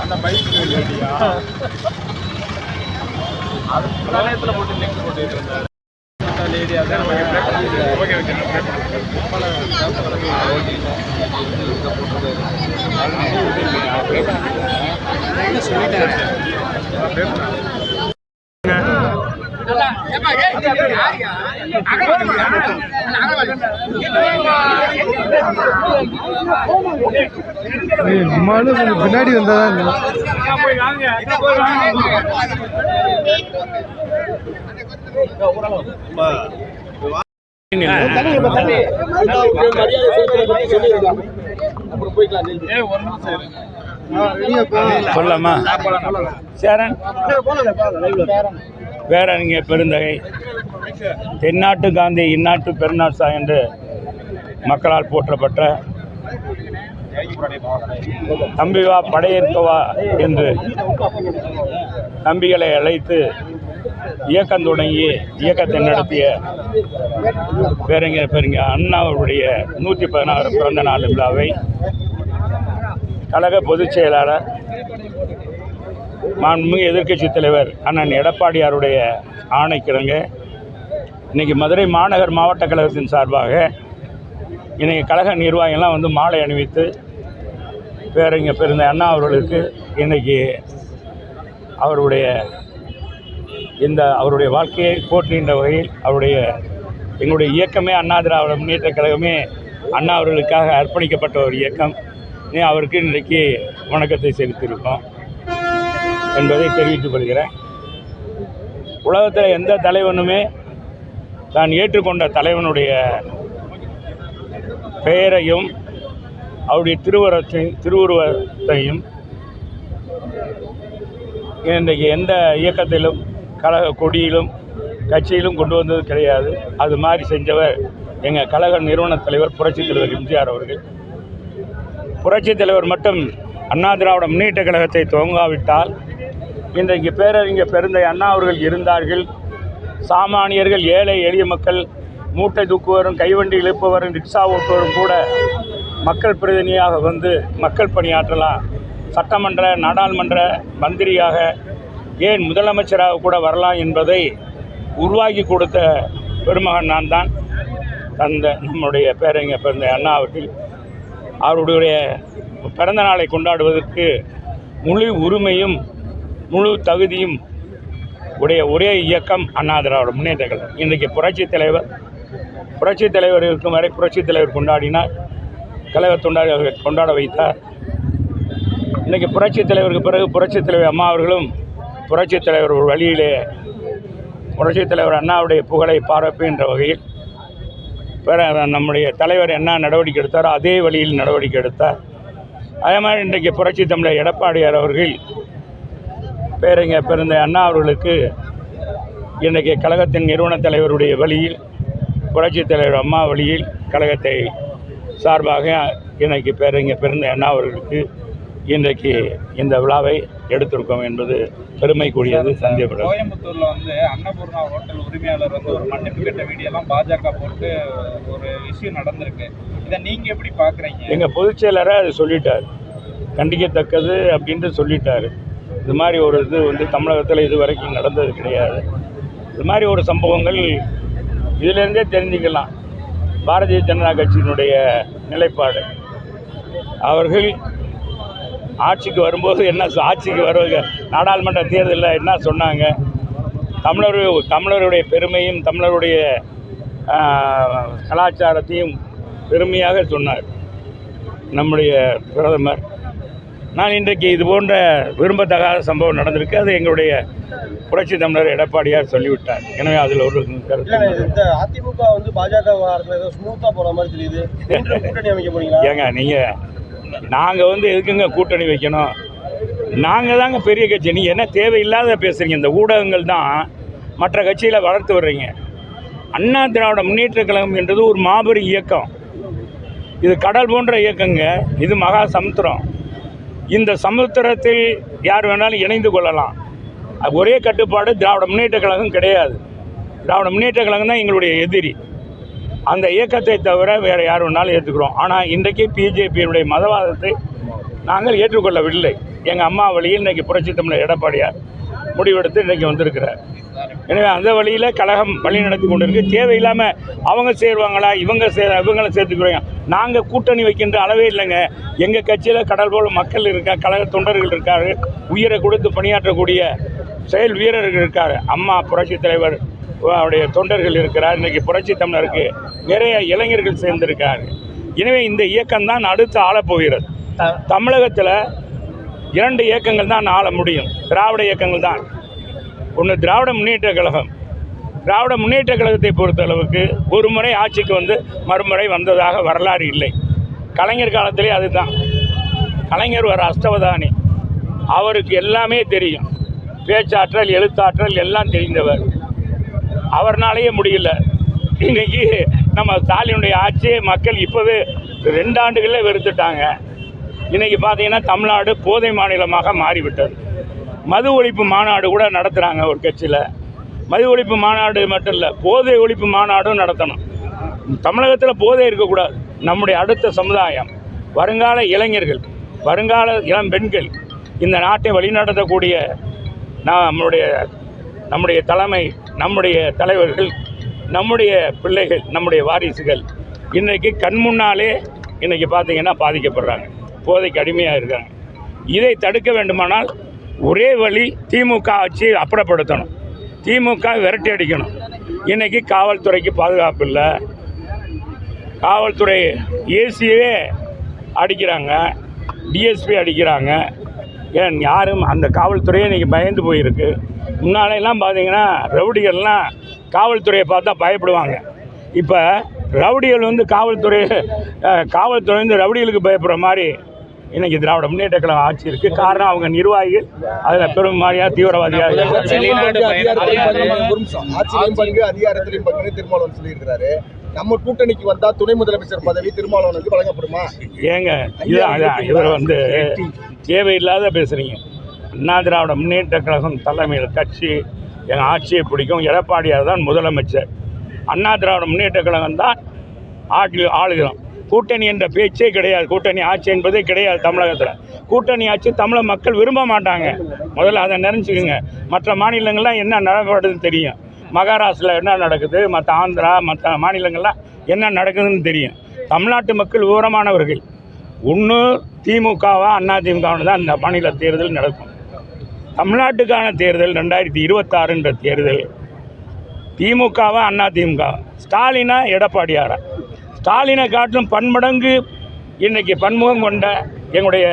அந்த பைக் அது பிரளயத்தில் போட்டு லிங்க் போட்டுட்டு இருந்தாரு லேடி. அதான் ஓகே ஓகே பின்னாடி வந்ததான் சொல்லலாமா? சேரன் பேரறிஞர் பெருந்தகை தென்னாட்டு காந்தி இந்நாட்டு பெருநாட்சா என்று மக்களால் போற்றப்பட்ட தம்பிவா படையேற்கவா என்று தம்பிகளை அழைத்து இயக்கம் தொடங்கி இயக்கத்தை நடத்திய பேரறிஞர் அண்ணாவுடைய 116 பிறந்த நாள் விழாவை கழக பொதுச் செயலாளர் மாண்புமிகு எதிர்க்கட்சித் தலைவர் அண்ணன் எடப்பாடியாருடைய ஆணைக்கிணங்க இன்றைக்கி மதுரை மாநகர் மாவட்ட கழகத்தின் சார்பாக இன்றைக்கி கழக நிர்வாகிகள்லாம் வந்து மாலை அணிவித்து பேரறிஞர் பெருந்தகை அண்ணா அவர்களுக்கு இன்றைக்கி அவருடைய வாழ்க்கையை போற்றுகின்ற வகையில் எங்களுடைய இயக்கமே அண்ணா திராவிட முன்னேற்ற கழகமே அண்ணா அவர்களுக்காக அர்ப்பணிக்கப்பட்ட ஒரு இயக்கம். அவருக்கு இன்றைக்கு வணக்கத்தை செலுத்தியிருக்கோம் என்பதை தெரிவித்துக் கொள்கிறேன். உலகத்தில் எந்த தலைவனுமே தான் ஏற்றுக்கொண்ட தலைவனுடைய பெயரையும் அவருடைய திருவுருவத்தையும் இன்றைக்கு எந்த இயக்கத்திலும் கழக கொடியிலும் கட்சியிலும் கொண்டு வந்தது கிடையாது. அது மாதிரி செஞ்சவர் எங்கள் கழக நிறுவன தலைவர் புரட்சித் தலைவர் எம்ஜிஆர் அவர்கள். புரட்சித் தலைவர் மட்டும் அண்ணா திராவிட முன்னேற்ற கழகத்தை துவங்காவிட்டால் இன்றைக்கு பேரறிஞர் பெருந்தகை அண்ணா அவர்கள் இருந்தார்கள். சாமானியர்கள், ஏழை எளிய மக்கள், மூட்டை தூக்குவரும், கைவண்டி இழுப்பவரும், ரிக்ஷா ஓட்டுவரும் கூட மக்கள் பிரதிநிதியாக வந்து மக்கள் பணியாற்றலாம். சட்டமன்ற நாடாளுமன்ற மந்திரியாக, ஏன் முதலமைச்சராக கூட வரலாம் என்பதை உருவாக்கி கொடுத்த பெருமகன் நான் தான். நம்முடைய பேரறிஞர் பெருந்தகை அண்ணா அவருடைய பிறந்த நாளை கொண்டாடுவதற்கு முழு உரிமையும் முழு தகுதியும் உடைய ஒரே இயக்கம் அண்ணா திராவிட முன்னேற்ற கழகம். இன்றைக்கு புரட்சித் தலைவர் இருக்கும் வரை புரட்சித் தலைவர் கொண்டாடினார், கழக கொண்டாட வைத்தார். இன்றைக்கி புரட்சித் தலைவருக்கு பிறகு புரட்சித் தலைவர் அம்மா அவர்களும் புரட்சித் தலைவர் ஒரு வழியிலே புரட்சித் தலைவர் அண்ணாவுடைய புகழை பாராட்டுகின்ற வகையில் நம்முடைய தலைவர் என்ன நடவடிக்கை எடுத்தாரோ அதே வழியில் நடவடிக்கை எடுத்தார். அதே மாதிரி இன்றைக்கு புரட்சி தமிழர் எடப்பாடியார் அவர்கள் பேரறிஞர் பெருந்தகை அண்ணா அவர்களுக்கு இன்றைக்கு கழகத்தின் நிறுவன தலைவருடைய வழியில் புரட்சித் தலைவர் அம்மா வழியில் கழகத்தை சார்பாக இன்றைக்கு பேரறிஞர் பெருந்தகை அண்ணா அவர்களுக்கு இன்றைக்கு இந்த விழாவை எடுத்திருக்கோம் என்பது பெருமைக்குரியது. சந்தேகப்படும் கோயம்புத்தூரில் வந்து அன்னபூர்ணா ஹோட்டல் உரிமையாளர் வந்து ஒரு மன்னிப்பு கேட்ட வீடியோலாம் பாஜக போட்டு ஒரு இஷ்யூ நடந்திருக்கு. இதை நீங்கள் எப்படி பார்க்குறீங்க? எங்கள் பொதுச் செயலராக அது சொல்லிட்டார், கண்டிக்கத்தக்கது அப்படின்ட்டு சொல்லிட்டார். இது மாதிரி ஒரு இது வந்து தமிழகத்தில் இது வரைக்கும் நடந்தது கிடையாது. இது மாதிரி ஒரு சம்பவங்கள் இதிலேருந்தே தெரிஞ்சுக்கலாம். பாரதிய ஜனதா கட்சியினுடைய நிலைப்பாடு, அவர்கள் ஆட்சிக்கு வரும்போது என்ன ஆட்சிக்கு வருவாங்க, நாடாளுமன்ற தேர்தலில் என்ன சொன்னாங்க, தமிழருடைய பெருமையும் தமிழருடைய கலாச்சாரத்தையும் பெருமையாக சொன்னார் நம்முடைய பிரதமர். நான் இன்றைக்கு இது போன்ற விரும்பத்தகாத சம்பவம் நடந்திருக்கு, அது எங்களுடைய புரட்சி தமிழர் எடப்பாடியார் சொல்லிவிட்டார். எனவே அதில் ஒரு கருத்து. அதிமுக வந்து பாஜக ஸ்மூத்தாக போகிற மாதிரி தெரியுது, கூட்டணி அமைக்க போறீங்களா? ஏங்க நாங்கள் வந்து எதுக்குங்க கூட்டணி வைக்கணும்? நாங்கள் தாங்க பெரிய கட்சி. நீங்கள் என்ன தேவையில்லாத பேசுகிறீங்க? இந்த ஊடகங்கள் தான் மற்ற கட்சியில் வளர்த்து வர்றீங்க. அண்ணா திராவிட முன்னேற்ற கழகம் என்றது ஒரு மாபெரும் இயக்கம். இது கடல் போன்ற இயக்கங்க. இது மகா சமுத்திரம். இந்த சமுத்திரத்தில் யார் வேணாலும் இணைந்து கொள்ளலாம். ஒரே கட்டுப்பாடு திராவிட முன்னேற்ற கழகம் கிடையாது. திராவிட முன்னேற்ற கழகம் தான் எங்களுடைய எதிரி. அந்த இயக்கத்தை தவிர வேறு யார் வேணாலும் ஏற்றுக்கிறோம். ஆனால் இன்றைக்கு பிஜேபியினுடைய மதவாதத்தை நாங்கள் ஏற்றுக்கொள்ளவில்லை. எங்கள் அம்மா வழியில் இன்றைக்கி புரட்சித் தமிழர் எடப்பாடியார் முடிவெடுத்து இன்றைக்கி வந்திருக்கிறார். எனவே அந்த வழியில் கழகம் வழி நடத்தி கொண்டு இருக்கு. தேவையில்லாமல் அவங்க சேருவாங்களா, இவங்களை சேர்த்துக்குவாங்க. நாங்கள் கூட்டணி வைக்கின்ற அளவே இல்லைங்க. எங்கள் கட்சியில் கடல் போல் மக்கள் இருக்காங்க, கழக தொண்டர்கள் இருக்காரு, உயிரை கொடுத்து பணியாற்றக்கூடிய செயல் வீரர்கள் இருக்கார். அம்மா புரட்சித் தலைவர் அவருடைய தொண்டர்கள் இருக்கிறார். இன்றைக்கி புரட்சி தமிழருக்கு நிறைய இளைஞர்கள் சேர்ந்திருக்காரு. எனவே இந்த இயக்கம்தான் அடுத்து ஆளப்போகிறது. தமிழகத்தில் 2 இயக்கங்கள் தான் ஆள முடியும். திராவிட இயக்கங்கள் தான். ஒன்று திராவிட முன்னேற்ற கழகம். திராவிட முன்னேற்ற கழகத்தை பொறுத்தளவுக்கு ஒரு முறை ஆட்சிக்கு வந்து மறுமுறை வந்ததாக வரலாறு இல்லை. கலைஞர் காலத்திலே அதுதான். கலைஞர் ஒரு அஷ்டவதானி. அவருக்கு எல்லாமே தெரியும். பேச்சாற்றல், எழுத்தாற்றல் எல்லாம் தெரிந்தவர். அவர்னாலேயே முடியல. இன்றைக்கி நம்ம ஸ்டாலினுடைய ஆட்சியை மக்கள் இப்போவே 2 ஆண்டுகளில் வெறுத்துட்டாங்க. இன்றைக்கி பார்த்தீங்கன்னா தமிழ்நாடு போதை மாநிலமாக மாறிவிட்டது. மது ஒழிப்பு மாநாடு கூட நடத்துகிறாங்க ஒரு கட்சியில். மது ஒழிப்பு மாநாடு மட்டும் இல்லை, போதை ஒழிப்பு மாநாடும் நடத்தணும். தமிழகத்தில் போதை இருக்கக்கூடாது. நம்முடைய அடுத்த சமுதாயம், வருங்கால இளைஞர்கள், வருங்கால இளம் பெண்கள் இந்த நாட்டை வழிநடத்தக்கூடிய நம்முடைய தலைமை, நம்முடைய தலைவர்கள், நம்முடைய பிள்ளைகள், நம்முடைய வாரிசுகள் இன்றைக்கி கண் முன்னாலே இன்றைக்கி பார்த்திங்கன்னா பாதிக்கப்படுறாங்க, போதைக்கு அடிமையாக இருக்காங்க. இதை தடுக்க வேண்டுமானால் ஒரே வழி திமுக ஆட்சி அப்புறப்படுத்தணும். திமுக விரட்டி அடிக்கணும். இன்றைக்கி காவல்துறைக்கு பாதுகாப்பு இல்லை. காவல்துறை ஏசியே அடிக்கிறாங்க, டிஎஸ்பி அடிக்கிறாங்க. ஏன் யாரும் அந்த காவல்துறையே இன்றைக்கி பயந்து போயிருக்கு. முன்னாலெல்லாம் பார்த்தீங்கன்னா ரவுடிகள்லாம் காவல்துறையை பார்த்தா பயப்படுவாங்க. இப்போ ரவுடிகள் வந்து காவல்துறை வந்து ரவுடிகளுக்கு பயப்படுற மாதிரி இன்றைக்கி திராவிட முன்னேற்ற கழகம் ஆட்சி இருக்குது. காரணம் அவங்க நிர்வாகிகள் அதில் பெரும் மாதிரியாக தீவிரவாதியாக அதிகாரத்திலையும் பங்கு திருமாவளவன் சொல்லியிருக்கிறாரு. நம்ம கூட்டணிக்கு வந்தால் துணை முதலமைச்சர் பதவி திருமாவளவனுக்கு வழங்கப்படுமா? ஏங்க இவர் வந்து தேவையில்லாத பேசுகிறீங்க. அண்ணா திராவிட முன்னேற்ற கழகம் தலைமையில் கட்சி எங்கள் ஆட்சியை பிடிக்கும். எடப்பாடியார் தான் முதலமைச்சர். அண்ணா திராவிட முன்னேற்ற கழகம் தான் ஆளுகிறோம். கூட்டணி என்ற பேச்சே கிடையாது. கூட்டணி ஆட்சி என்பதே கிடையாது தமிழகத்தில். கூட்டணி ஆட்சி தமிழக மக்கள் விரும்ப மாட்டாங்க. முதல்ல அதை நினைச்சுக்குங்க. மற்ற மாநிலங்கள்லாம் என்ன நடப்படுதுன்னு தெரியும். மகாராஷ்டிராவில் என்ன நடக்குது, மற்ற ஆந்திரா, மற்ற மாநிலங்கள்லாம் என்ன நடக்குதுன்னு தெரியும். தமிழ்நாட்டு மக்கள் விவரமானவர்கள். ஒன்று திமுகவா அதிமுகவானு தான் இந்த மாநில தேர்தல் நடக்கும். தமிழ்நாட்டுக்கான தேர்தல் 2026 தேர்தல் திமுகவா அதிமுக, ஸ்டாலினா எடப்பாடியாரா? ஸ்டாலினை காட்டிலும் பன்மடங்கு இன்றைக்கி பன்முகம் கொண்ட எங்களுடைய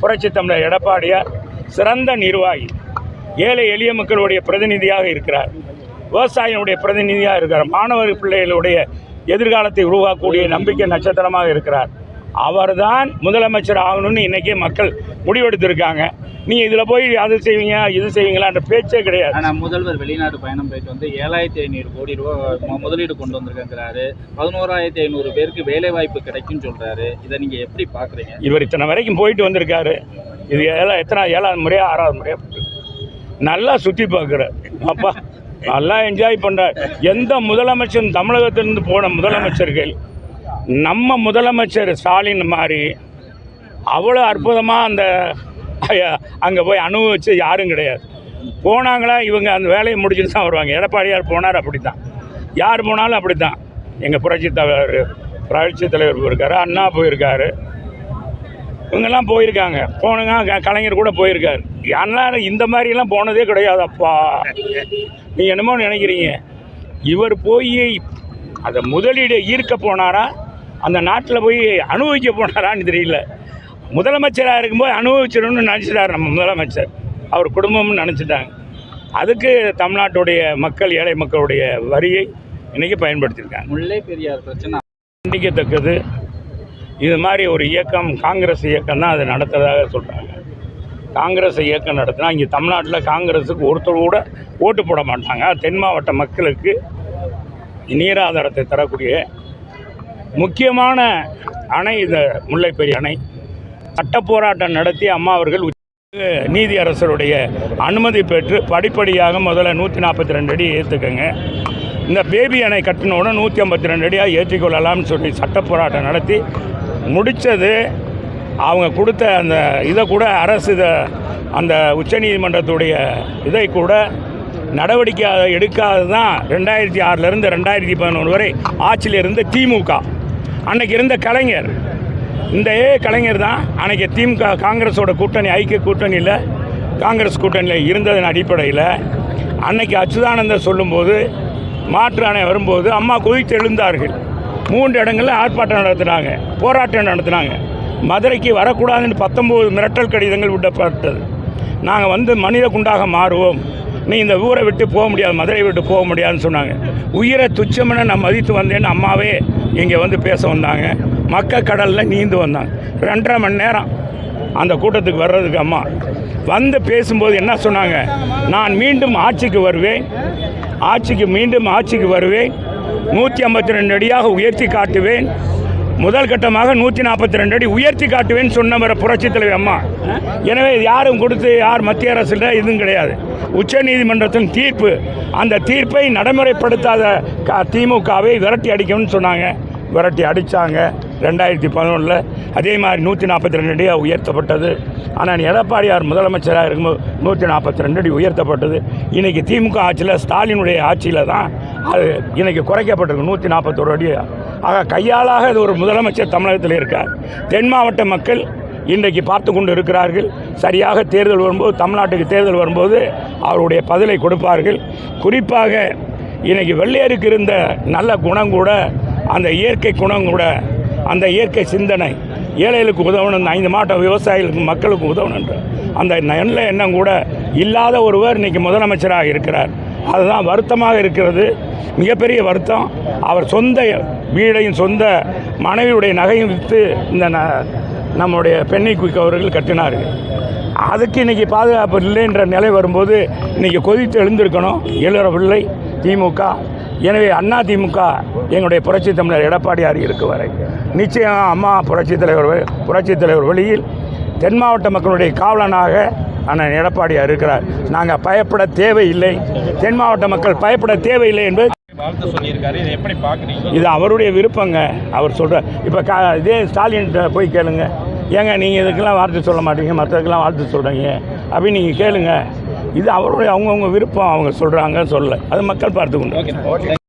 புரட்சி தமிழர் எடப்பாடியார் சிறந்த நிர்வாகி. ஏழை எளிய மக்களுடைய பிரதிநிதியாக இருக்கிறார். விவசாயிகளுடைய பிரதிநிதியாக இருக்கிறார். மாணவர் பிள்ளைகளுடைய எதிர்காலத்தை உருவாக்கக்கூடிய நம்பிக்கை நட்சத்திரமாக இருக்கிறார். அவர்தான் முதலமைச்சர் ஆகணும்னு இன்றைக்கி மக்கள் முடிவெடுத்திருக்காங்க. நீ இதில் போய் அது செய்வீங்க இது செய்வீங்களான்ற பேச்சே கிடையாது. ஆனால் முதல்வர் வெளிநாடு பயணம் போயிட்டு வந்து 7500 கோடி ரூபா முதலீடு கொண்டு வந்திருக்காரு. 11500 பேருக்கு வேலை வாய்ப்பு கிடைக்குன்னு சொல்கிறாரு. இதை நீங்கள் எப்படி பார்க்குறீங்க? இவர் இத்தனை வரைக்கும் போயிட்டு வந்திருக்காரு. இது எத்தனை 7வது முறையா 6வது முறையா நல்லா சுற்றி பார்க்குறார். அப்பா நல்லா என்ஜாய் பண்ணுறார். எந்த முதலமைச்சர் தமிழகத்திலிருந்து போன முதலமைச்சர்கள் நம்ம முதலமைச்சர் ஸ்டாலின் மாதிரி அவ்வளோ அற்புதமாக அந்த அங்கே போய் அனுபவிச்சு யாரும் கிடையாது. போனாங்களா இவங்க அந்த வேலையை முடிச்சுட்டு தான் வருவாங்க. எடப்பாடியார் போனார், அப்படி தான். யார் போனாலும் அப்படி தான். எங்கள் புரட்சி தலைவர் போயிருக்காரு, அண்ணா போயிருக்காரு, இவங்கெல்லாம் போயிருக்காங்க. போனுங்க கலைஞர் கூட போயிருக்காரு. யாரும் இந்த மாதிரிலாம் போனதே கிடையாது. அப்பா நீ என்னமோ நினைக்கிறீங்க. இவர் போய் அதை முதலீடு ஈர்க்க போனாரா, அந்த நாட்டில் போய் அனுபவிக்க போனாரான்னு தெரியல. முதலமைச்சராக இருக்கும்போது அனுபவிச்சிடணும்னு நினச்சிட்டார் நம்ம முதலமைச்சர். அவர் குடும்பம்னு நினச்சிட்டாங்க. அதுக்கு தமிழ்நாட்டுடைய மக்கள், ஏழை மக்களுடைய வரியை இன்றைக்கி பயன்படுத்தியிருக்காங்க. முல்லை பெரியார் பிரச்சனை கண்டிக்கத்தக்கது. இது மாதிரி ஒரு இயக்கம், காங்கிரஸ் இயக்கம் தான் அதை நடத்துறதாக சொல்கிறாங்க. காங்கிரஸ் இயக்கம் நடத்தினா இங்கே தமிழ்நாட்டில் காங்கிரஸுக்கு ஒருத்தர் கூட ஓட்டு போட மாட்டாங்க. தென் மாவட்ட மக்களுக்கு நீராதாரத்தை தரக்கூடிய முக்கியமான அணை இந்த முல்லைப்பெரிய அணை சட்ட போராட்டம் நடத்தி அம்மா அவர்கள் நீதி அரசருடைய அனுமதி பெற்று படிப்படியாக முதல்ல 142 அடி ஏற்றுக்கங்க, இந்த பேபி அணை கட்டினோட 152 அடியாக ஏற்றிக்கொள்ளலாம்னு சொல்லி சட்ட போராட்டம் நடத்தி முடித்தது. அவங்க கொடுத்த அந்த இதை கூட அரசு அந்த உச்சநீதிமன்றத்துடைய இதை கூட நடவடிக்கை எடுக்காது தான் 2006 2011 வரை ஆட்சியில் இருந்த திமுக. அன்னைக்கு இருந்த கலைஞர், இந்த கலைஞர் தான் அன்றைக்கி திமுக காங்கிரஸோட கூட்டணி, ஐக்கிய கூட்டணியில் காங்கிரஸ் கூட்டணியில் இருந்ததன் அடிப்படையில் அன்னைக்கு அச்சுதானந்தர் சொல்லும்போது மாற்று அணை வரும்போது அம்மா கொதித்து எழுந்தார்கள். 3 இடங்களில் ஆர்ப்பாட்டம் நடத்தினாங்க, போராட்டம் நடத்தினாங்க. மதுரைக்கு வரக்கூடாதுன்னு 19 மிரட்டல் கடிதங்கள் விடப்பட்டது. நாங்கள் வந்து மனித குண்டாக மாறுவோம், நீ இந்த ஊரை விட்டு போக முடியாது, மதுரை விட்டு போக முடியாதுன்னு சொன்னாங்க. உயிரை துச்சமென நான் மதித்து வந்தேன்னு அம்மாவே இங்கே வந்து பேச வந்தாங்க. மக்கள் கடலில் நீந்து வந்தாங்க. 2.5 மணி நேரம் அந்த கூட்டத்துக்கு வர்றதுக்கு அம்மா வந்து பேசும்போது என்ன சொன்னாங்க, நான் மீண்டும் ஆட்சிக்கு வருவேன், மீண்டும் ஆட்சிக்கு வருவேன், 152 அடியாக உயர்த்தி காட்டுவேன், முதல் கட்டமாக 142 அடி உயர்த்தி காட்டுவேன்னு சொன்ன புரட்சித் தலைவர் அம்மா. எனவே யாரும் கொடுத்து யார் மத்திய அரசில் இதுவும் கிடையாது. உச்சநீதிமன்றத்தின் தீர்ப்பு, அந்த தீர்ப்பை நடைமுறைப்படுத்தாத திமுகவை விரட்டி அடிக்கணும்னு சொன்னாங்க. விரட்டி அடித்தாங்க 2011. அதே மாதிரி 142 அடியாக உயர்த்தப்பட்டது. ஆனால் எடப்பாடியார் முதலமைச்சராக இருக்கும்போது 142 அடி உயர்த்தப்பட்டது. இன்றைக்கி திமுக ஆட்சியில், ஸ்டாலினுடைய ஆட்சியில் தான் அது இன்றைக்கி குறைக்கப்பட்டிருக்கு 141 அடி. ஆக கையாளாக இது ஒரு முதலமைச்சர் தமிழகத்தில் இருக்கார். தென் மாவட்ட மக்கள் இன்றைக்கு பார்த்து கொண்டு இருக்கிறார்கள். சரியாக தேர்தல் வரும்போது, தமிழ்நாட்டுக்கு தேர்தல் வரும்போது அவருடைய பதிலை கொடுப்பார்கள். குறிப்பாக இன்றைக்கி வெள்ளையருக்கு இருந்த நல்ல குணம் கூட, அந்த இயற்கை குணம் கூட, அந்த இயற்கை சிந்தனை, ஏழைகளுக்கு உதவணும், 5 மாவட்ட விவசாயிகளுக்கு மக்களுக்கு உதவணுன்ற அந்த நல்ல எண்ணம் கூட இல்லாத ஒருவர் இன்றைக்கி முதலமைச்சராக இருக்கிறார். அதுதான் வருத்தமாக இருக்கிறது, மிகப்பெரிய வருத்தம். அவர் சொந்த வீடையும் சொந்த மனைவியுடைய நகையும் விற்று இந்த நம்முடைய பெண்ணை குயிக் அவர்கள் கட்டினார்கள். அதுக்கு இன்றைக்கி பாதுகாப்பு இல்லைன்ற நிலை வரும்போது இன்றைக்கி கொதித்து எழுந்திருக்கணும், எழுறவில்லை திமுக. எனவே அண்ணா திமுக எங்களுடைய புரட்சித் தமிழர் எடப்பாடியார் இருக்கு வரை நிச்சயம் அம்மா புரட்சித் தலைவர் வழியில் தென் மாவட்ட மக்களுடைய காவலனாக அண்ணன் எடப்பாடியார் இருக்கிறார். நாங்கள் பயப்பட தேவையில்லை, தென் மாவட்ட மக்கள் பயப்பட தேவையில்லை என்பது வாழ்த்து சொல்லியிருக்காரு. இதை எப்படி பார்க்குறீங்க? இது அவருடைய விருப்பங்க. அவர் சொல்கிறார். இப்போ இதே ஸ்டாலின்கிட்ட போய் கேளுங்க, ஏங்க நீங்கள் இதுக்கெல்லாம் வாழ்த்து சொல்ல மாட்டீங்க, மற்றதுக்கெல்லாம் வாழ்த்து சொல்கிறீங்க அப்படின்னு நீங்கள் கேளுங்க. இது அவருடைய அவங்கவுங்க விருப்பம், அவங்க சொல்கிறாங்க சொல்ல, அது மக்கள் பார்த்து கொண்டு. ஓகே.